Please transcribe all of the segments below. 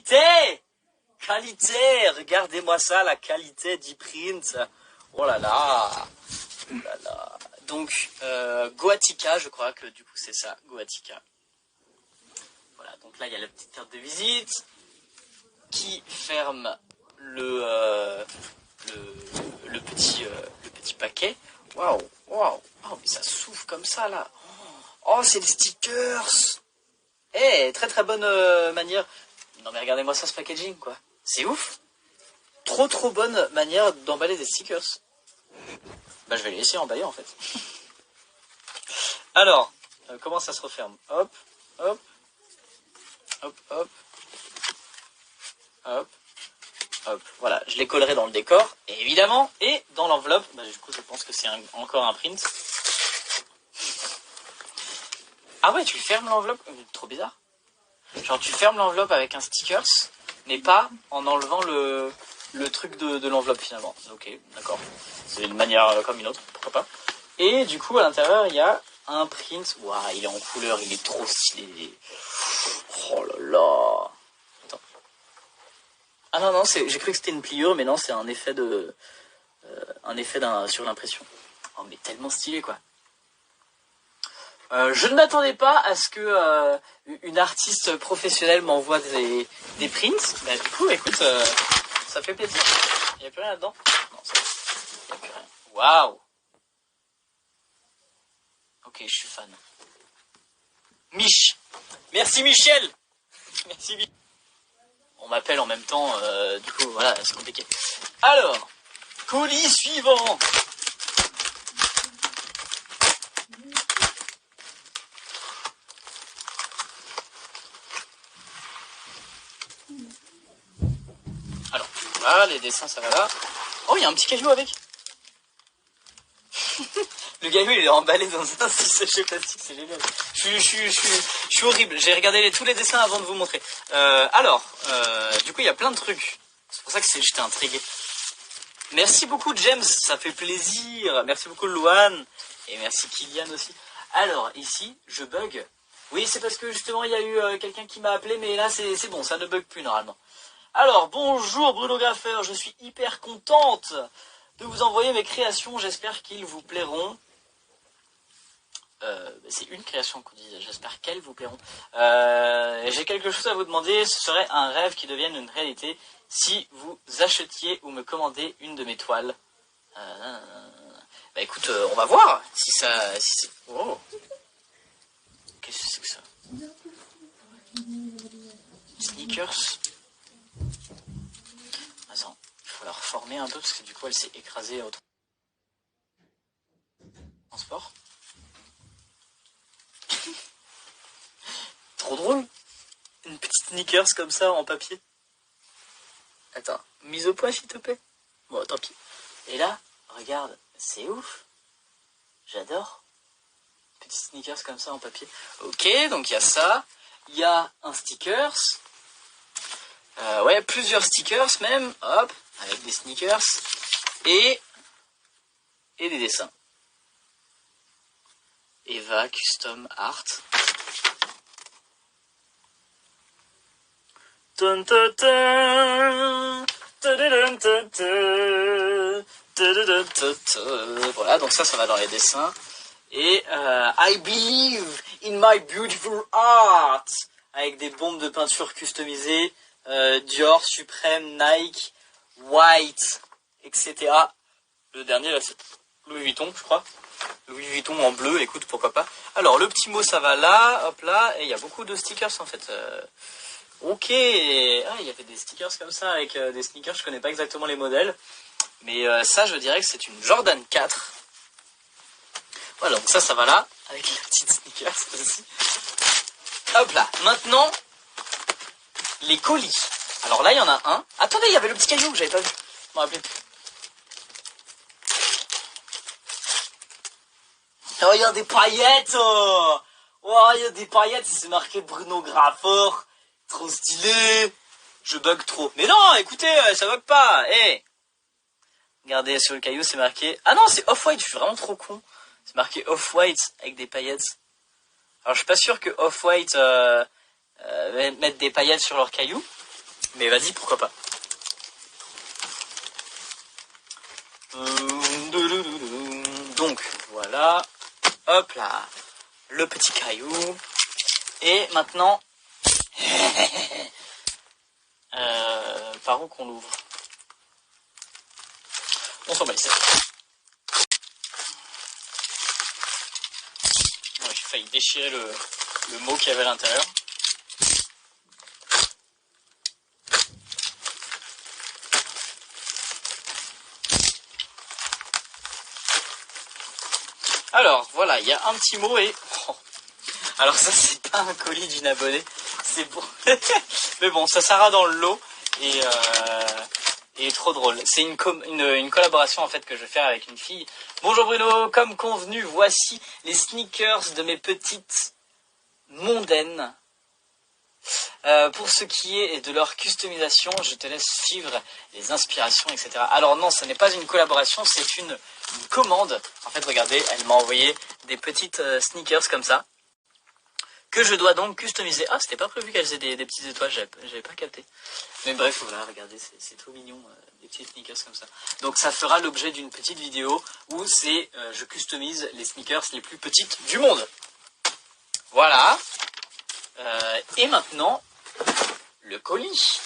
qualité! Qualité! Regardez-moi ça, la qualité d'e-print. Oh là là! Oh là là! Donc, Goatica, je crois que du coup c'est ça, Goatica. Voilà, donc là il y a la petite carte de visite qui ferme le petit paquet. Waouh, waouh, oh, mais ça souffle comme ça là. Oh, c'est des stickers. Eh, très très bonne manière. Non mais regardez-moi ça, ce packaging quoi. C'est ouf. Trop bonne manière d'emballer des stickers. Bah je vais les laisser emballer en fait. Alors, comment ça se referme? Hop, hop, hop, hop, hop, hop. Voilà, je les collerai dans le décor, et évidemment, et dans l'enveloppe. Bah, du coup, je pense que c'est encore un print. Ah ouais, tu fermes l'enveloppe? Trop bizarre. Genre, tu fermes l'enveloppe avec un stickers, mais pas en enlevant le truc de l'enveloppe finalement. Ok, d'accord. C'est une manière comme une autre, pourquoi pas. Et du coup, à l'intérieur, il y a un print. Waouh, il est en couleur, il est trop stylé. Oh là là. Attends. Ah non, non, j'ai cru que c'était une pliure, mais non, c'est un effet sur l'impression. Oh, mais tellement stylé, quoi. Je ne m'attendais pas à ce que une artiste professionnelle m'envoie des prints. Bah, du coup, écoute, ça fait plaisir. Il n'y a plus rien là-dedans? Non, ça va. Il n'y a plus rien. Waouh! Ok, je suis fan. Mich! Merci Michel! Merci Michel. On m'appelle en même temps, du coup, voilà, c'est compliqué. Alors, colis suivant! Alors, voilà, les dessins, ça va là. Oh, il y a un petit caillou avec. Le caillou, il est emballé dans un sachet plastique, c'est génial. Je suis horrible. J'ai regardé tous les dessins avant de vous montrer. Du coup, il y a plein de trucs. C'est pour ça que j'étais intrigué. Merci beaucoup, James. Ça fait plaisir. Merci beaucoup, Luan. Et merci, Kylian aussi. Alors, ici, je bug. Oui, c'est parce que justement, il y a eu quelqu'un qui m'a appelé, mais là, c'est bon, ça ne bug plus normalement. Alors, bonjour Bruno Graffeur, je suis hyper contente de vous envoyer mes créations, j'espère qu'ils vous plairont. C'est une création qu'on dit, j'espère qu'elles vous plairont. J'ai quelque chose à vous demander, ce serait un rêve qui devienne une réalité si vous achetiez ou me commandez une de mes toiles. Bah écoute, on va voir si ça... Si oh. Qu'est-ce que c'est que ça? Sneakers. Attends, il faut la reformer un peu parce que du coup elle s'est écrasée au transport. Trop drôle. Une petite sneakers comme ça en papier. Attends, mise au point s'il te plaît. Bon, tant pis. Et là, regarde, c'est ouf. J'adore. Petite sneakers comme ça en papier. Ok, donc il y a ça. Il y a un stickers. Ouais, plusieurs stickers même. Hop, avec des sneakers. Et des dessins. Eva Custom Art. Voilà, donc ça va dans les dessins. Et I believe in my beautiful art, avec des bombes de peinture customisées, Dior, Supreme, Nike, White, etc. Le dernier là c'est Louis Vuitton, je crois. Louis Vuitton en bleu, écoute, pourquoi pas. Alors le petit mot ça va là, hop là, et il y a beaucoup de stickers en fait. Ok, ah, il y avait des stickers comme ça avec des sneakers, je connais pas exactement les modèles. Mais ça, je dirais que c'est une Jordan 4. Voilà, donc ça va là, avec la petite sneakers aussi. Hop là, maintenant, les colis. Alors là, il y en a un. Attendez, il y avait le petit caillou que j'avais pas vu. Je m'en rappelais plus. Oh, il y a des paillettes. Oh, il y a des paillettes, c'est marqué Bruno Graffeur. Trop stylé. Je bug trop. Mais non, écoutez, ça bug pas. Hey. Regardez, sur le caillou, c'est marqué... Ah non, c'est Off-White, je suis vraiment trop con. C'est marqué Off-White avec des paillettes. Alors, je suis pas sûr que Off-White mettent des paillettes sur leur caillou. Mais vas-y, pourquoi pas. Donc, voilà. Hop là. Le petit caillou. Et maintenant... par où qu'on l'ouvre? On s'en bat les steaks. Ouais, j'ai failli déchirer le mot qu'il y avait à l'intérieur. Alors, voilà, il y a un petit mot et... Oh. Alors ça, c'est pas un colis d'une abonnée, c'est pour... Mais bon, ça sera dans le lot et trop drôle. C'est une collaboration en fait que je vais faire avec une fille. Bonjour Bruno, comme convenu, voici les sneakers de mes petites mondaines. Pour ce qui est de leur customisation, je te laisse suivre les inspirations, etc. Alors non, ce n'est pas une collaboration, c'est une commande. En fait, regardez, elle m'a envoyé des petites sneakers comme ça, que je dois donc customiser. Ah, c'était pas prévu qu'elles aient des petites étoiles, j'avais pas capté. Mais bref, voilà, regardez, c'est trop mignon, des petites sneakers comme ça. Donc ça fera l'objet d'une petite vidéo où je customise les sneakers les plus petites du monde. Voilà. Et maintenant, le colis.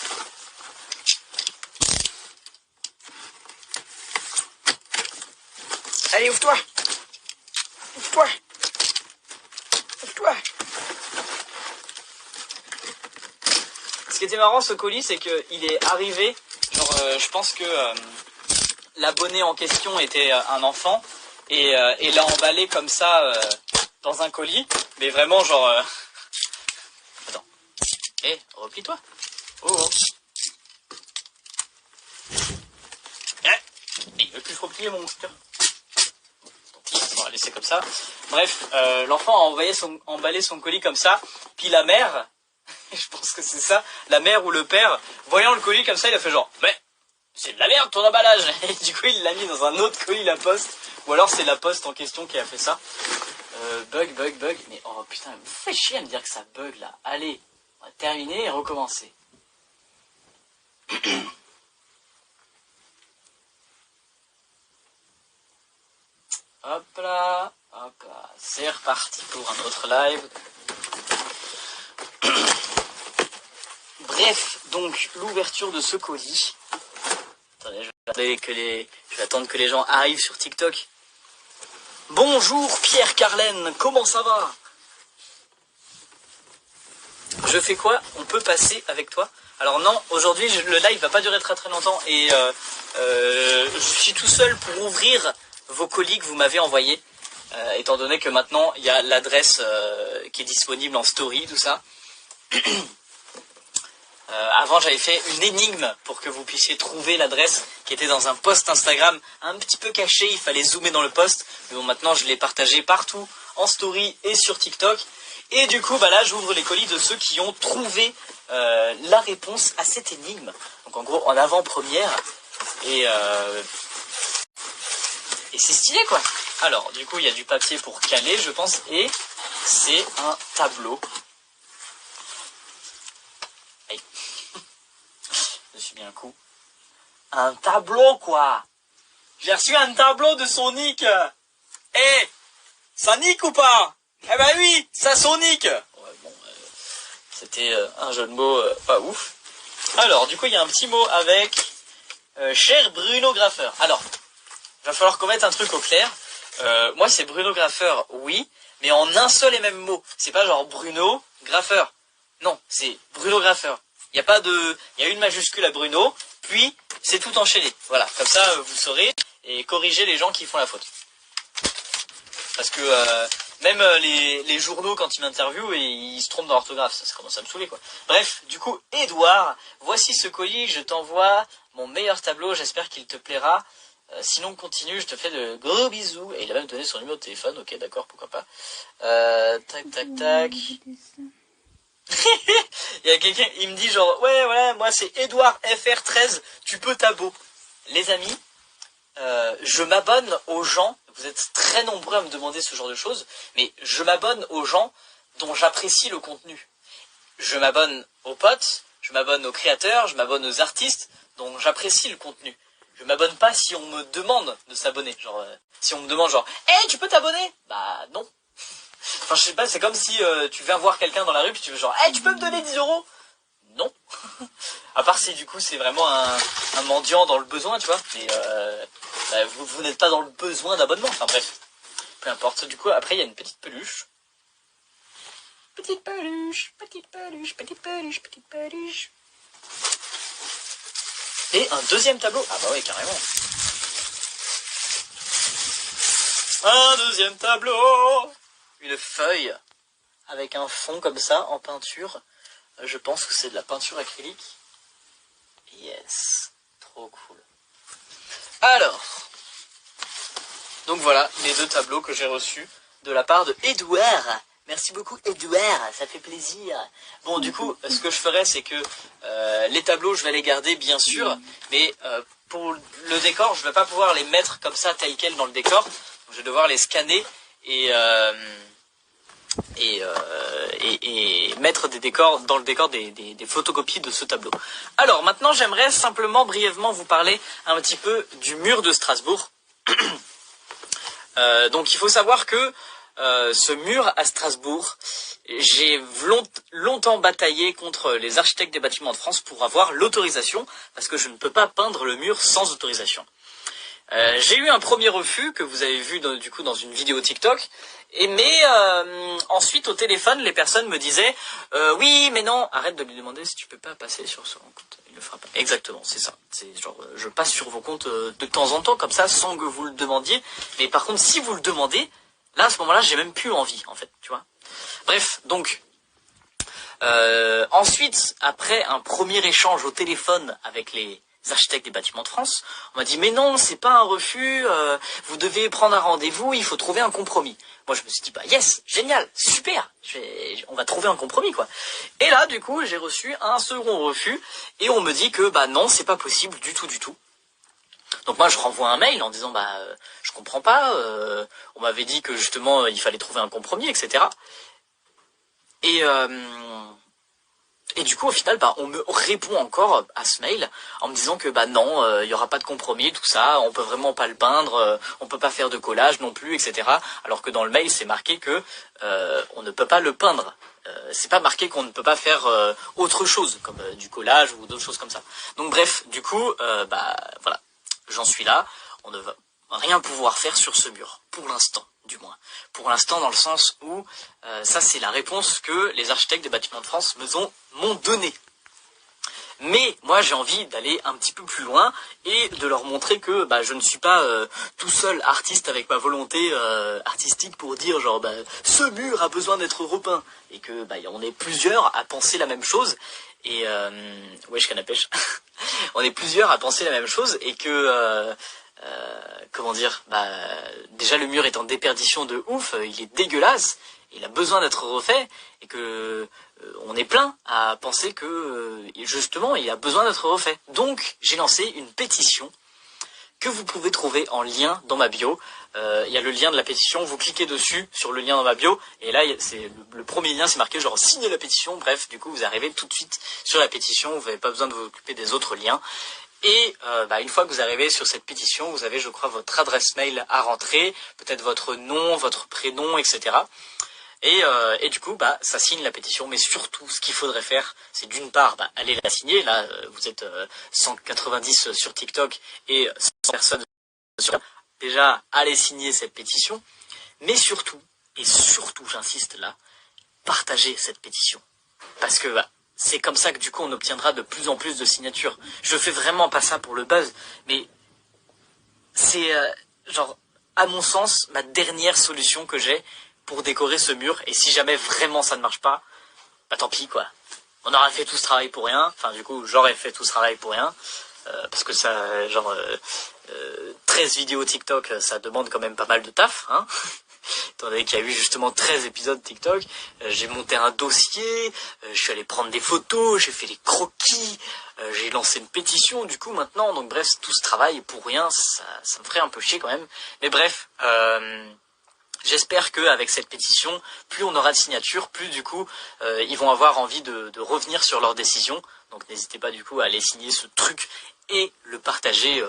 Allez, ouvre-toi. Ouvre-toi. Ouvre-toi. Ce qui était marrant, ce colis, c'est qu'il est arrivé, genre, je pense que l'abonné en question était un enfant, et l'a emballé comme ça dans un colis, mais vraiment genre... Attends. Hé, replie-toi. Oh. Il veut plus se replier, mon monstre. On va laisser comme ça. Bref, l'enfant a emballé son colis comme ça, puis la mère, je pense que c'est ça, la mère ou le père, voyant le colis comme ça, il a fait genre, mais c'est de la merde ton emballage. Et du coup, il l'a mis dans un autre colis, la poste, ou alors c'est la poste en question qui a fait ça. Bug, mais oh putain, vous faites chier à me dire que ça bug là. Allez, on va terminer et recommencer. Hop là, c'est reparti pour un autre live. Bref, donc l'ouverture de ce colis. Attendez, je vais attendre que les gens arrivent sur TikTok. Bonjour Pierre Carlène, comment ça va? Je fais quoi? On peut passer avec toi? Alors non, aujourd'hui le live va pas durer très très longtemps et je suis tout seul pour ouvrir vos colis que vous m'avez envoyés, étant donné que maintenant il y a l'adresse qui est disponible en story, tout ça. Avant j'avais fait une énigme pour que vous puissiez trouver l'adresse qui était dans un post Instagram un petit peu caché, il fallait zoomer dans le post, mais bon maintenant je l'ai partagé partout en story et sur TikTok, et du coup bah là j'ouvre les colis de ceux qui ont trouvé la réponse à cette énigme, donc en gros en avant-première, et c'est stylé quoi. Alors du coup il y a du papier pour caler je pense, et c'est un tableau. Aïe. Je suis bien un coup. Un tableau quoi. J'ai reçu un tableau de Sonic. Eh, ça nique ou pas? Eh ben oui, ça Sonic. Ouais, bon, c'était un jeu de mots pas ouf. Alors du coup il y a un petit mot avec cher Bruno Graffeur. Alors, il va falloir qu'on mette un truc au clair. Moi c'est Bruno Graffeur, oui, mais en un seul et même mot. C'est pas genre Bruno Graffeur. Non, c'est Bruno Graffeur. Il y a une majuscule à Bruno, puis c'est tout enchaîné. Voilà, comme ça vous saurez et corrigez les gens qui font la faute. Parce que même les journaux quand ils m'interviewent et ils se trompent dans l'orthographe, ça commence à me saouler quoi. Bref, du coup, Edouard, voici ce colis, je t'envoie mon meilleur tableau, j'espère qu'il te plaira. Sinon continue, je te fais de gros bisous. Et il a même donné son numéro de téléphone, ok d'accord, pourquoi pas. Tac. Il y a quelqu'un, il me dit genre, ouais, moi c'est Edouard FR13, tu peux t'abo. Les amis, je m'abonne aux gens, vous êtes très nombreux à me demander ce genre de choses, mais je m'abonne aux gens dont j'apprécie le contenu. Je m'abonne aux potes, je m'abonne aux créateurs, je m'abonne aux artistes, donc j'apprécie le contenu. Je m'abonne pas si on me demande de s'abonner. Genre, si on me demande genre, hey, tu peux t'abonner? Bah non. Enfin, je sais pas, c'est comme si tu viens voir quelqu'un dans la rue puis tu veux genre, hey, tu peux me donner 10 €? Non. À part si du coup c'est vraiment un mendiant dans le besoin, tu vois. Mais bah, vous n'êtes pas dans le besoin d'abonnement. Enfin bref, peu importe. Du coup, après il y a une petite peluche. Petite peluche, petite peluche, petite peluche, petite peluche. Et un deuxième tableau. Ah bah oui, carrément. Un deuxième tableau. Une feuille avec un fond comme ça en peinture. Je pense que c'est de la peinture acrylique. Yes. Trop cool. Alors. Donc voilà les deux tableaux que j'ai reçus de la part de Edouard. Merci beaucoup Edouard, ça fait plaisir. Bon du coup, ce que je ferai c'est que les tableaux je vais les garder bien sûr, mais pour le décor je vais pas pouvoir les mettre comme ça tel quel dans le décor. Donc, je vais devoir les scanner et mettre des décors dans le décor des photocopies de ce tableau. Alors maintenant j'aimerais simplement brièvement vous parler un petit peu du mur de Strasbourg. Donc il faut savoir que ce mur à Strasbourg, j'ai longtemps bataillé contre les architectes des bâtiments de France pour avoir l'autorisation, parce que je ne peux pas peindre le mur sans autorisation. J'ai eu un premier refus que vous avez vu du coup dans une vidéo TikTok, mais ensuite au téléphone les personnes me disaient oui mais non, arrête de lui demander si tu peux pas passer sur son compte, il le fera pas. Exactement, c'est ça, c'est genre je passe sur vos comptes de temps en temps comme ça sans que vous le demandiez, mais par contre si vous le demandez, là à ce moment-là j'ai même plus envie en fait, tu vois. Bref, donc ensuite après un premier échange au téléphone avec les architectes des bâtiments de France, on m'a dit mais non c'est pas un refus, vous devez prendre un rendez-vous, il faut trouver un compromis. Moi je me suis dit bah yes, génial, super, on va trouver un compromis quoi. Et là du coup j'ai reçu un second refus et on me dit que bah non c'est pas possible du tout. Donc moi je renvoie un mail en disant bah je comprends pas, on m'avait dit que justement il fallait trouver un compromis etc. Et du coup, au final, bah, on me répond encore à ce mail en me disant que bah non, il y aura pas de compromis, tout ça, on peut vraiment pas le peindre, on peut pas faire de collage non plus, etc. Alors que dans le mail, c'est marqué que on ne peut pas le peindre. C'est pas marqué qu'on ne peut pas faire autre chose, comme du collage ou d'autres choses comme ça. Donc bref, du coup, bah voilà, j'en suis là. On ne va rien pouvoir faire sur ce mur, pour l'instant. Du moins. Pour l'instant, dans le sens où ça, c'est la réponse que les architectes des bâtiments de France m'ont donnée. Mais moi, j'ai envie d'aller un petit peu plus loin et de leur montrer que bah, je ne suis pas tout seul artiste avec ma volonté artistique pour dire genre bah, ce mur a besoin d'être repeint et que bah, on est plusieurs à penser la même chose. Et wesh canne à pêche. On est plusieurs à penser la même chose et que comment dire, bah déjà le mur est en déperdition de ouf, il est dégueulasse, il a besoin d'être refait et que on est plein à penser que justement il a besoin d'être refait. Donc j'ai lancé une pétition que vous pouvez trouver en lien dans ma bio. Il y a le lien de la pétition, vous cliquez dessus sur le lien dans ma bio et là c'est le premier lien, c'est marqué genre signer la pétition. Bref, du coup vous arrivez tout de suite sur la pétition, vous n'avez pas besoin de vous occuper des autres liens. Et bah, une fois que vous arrivez sur cette pétition, vous avez je crois votre adresse mail à rentrer, peut-être votre nom, votre prénom, etc. Et du coup bah, ça signe la pétition, mais surtout ce qu'il faudrait faire, c'est d'une part bah, aller la signer, là vous êtes 190 sur TikTok et 100 personnes sur déjà allez signer cette pétition, mais surtout, et surtout j'insiste là, partagez cette pétition. Parce que bah, c'est comme ça que du coup on obtiendra de plus en plus de signatures. Je fais vraiment pas ça pour le buzz, mais c'est genre à mon sens ma dernière solution que j'ai pour décorer ce mur. Et si jamais vraiment ça ne marche pas, bah tant pis quoi. On aura fait tout ce travail pour rien. Enfin du coup j'aurais fait tout ce travail pour rien. Parce que ça, genre 13 vidéos TikTok, ça demande quand même pas mal de taf, hein. Étant donné qu'il y a eu justement 13 épisodes TikTok, j'ai monté un dossier, je suis allé prendre des photos, j'ai fait les croquis, j'ai lancé une pétition du coup maintenant, donc bref, tout ce travail pour rien, ça me ferait un peu chier quand même. Mais bref, j'espère qu'avec cette pétition, plus on aura de signatures, plus du coup, ils vont avoir envie de revenir sur leur décision Donc n'hésitez pas du coup à aller signer ce truc et le partager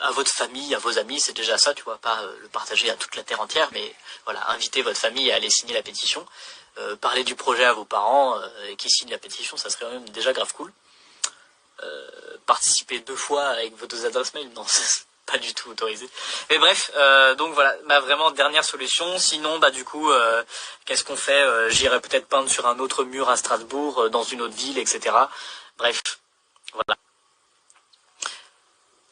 à votre famille, à vos amis. C'est déjà ça, tu vois, pas le partager à toute la terre entière, mais voilà, invitez votre famille à aller signer la pétition. Parler du projet à vos parents qui signent la pétition, ça serait même déjà grave cool. Participer 2 fois avec vos 2 adresses mail, non, c'est pas du tout autorisé. Mais bref, donc voilà, ma vraiment dernière solution. Sinon, bah du coup, qu'est-ce qu'on fait? J'irai peut-être peindre sur un autre mur à Strasbourg, dans une autre ville, etc. Bref, voilà.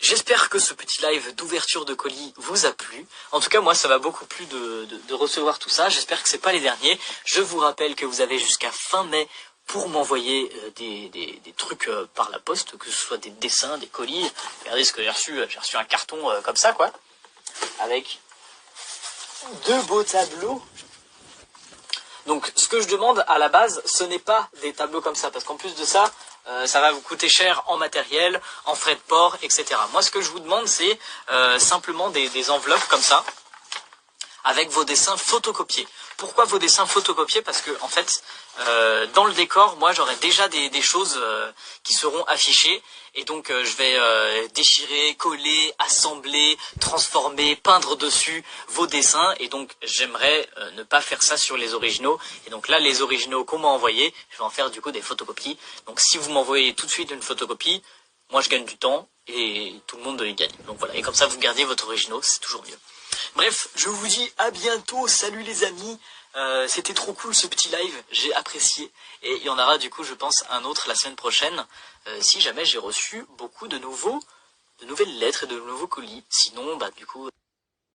J'espère que ce petit live d'ouverture de colis vous a plu. En tout cas, moi, ça m'a beaucoup plu de recevoir tout ça. J'espère que c'est pas les derniers. Je vous rappelle que vous avez jusqu'à fin mai pour m'envoyer des trucs par la poste, que ce soit des dessins, des colis. Regardez ce que j'ai reçu. J'ai reçu un carton comme ça, quoi, avec 2 beaux tableaux. Donc, ce que je demande à la base, ce n'est pas des tableaux comme ça, parce qu'en plus de ça, ça va vous coûter cher en matériel, en frais de port, etc. Moi, ce que je vous demande, c'est simplement des enveloppes comme ça, avec vos dessins photocopiés. Pourquoi vos dessins photocopiés? Parce que, en fait, dans le décor, moi, j'aurai déjà des choses qui seront affichées. Et donc, je vais déchirer, coller, assembler, transformer, peindre dessus vos dessins. Et donc, j'aimerais ne pas faire ça sur les originaux. Et donc là, les originaux qu'on m'a envoyés, je vais en faire du coup des photocopies. Donc, si vous m'envoyez tout de suite une photocopie, moi, je gagne du temps et tout le monde y gagne. Donc voilà, et comme ça, vous gardez votre originaux, c'est toujours mieux. Bref, je vous dis à bientôt, salut les amis, c'était trop cool ce petit live, j'ai apprécié, et il y en aura du coup je pense un autre la semaine prochaine, si jamais j'ai reçu beaucoup de nouvelles lettres et de nouveaux colis, sinon bah du coup...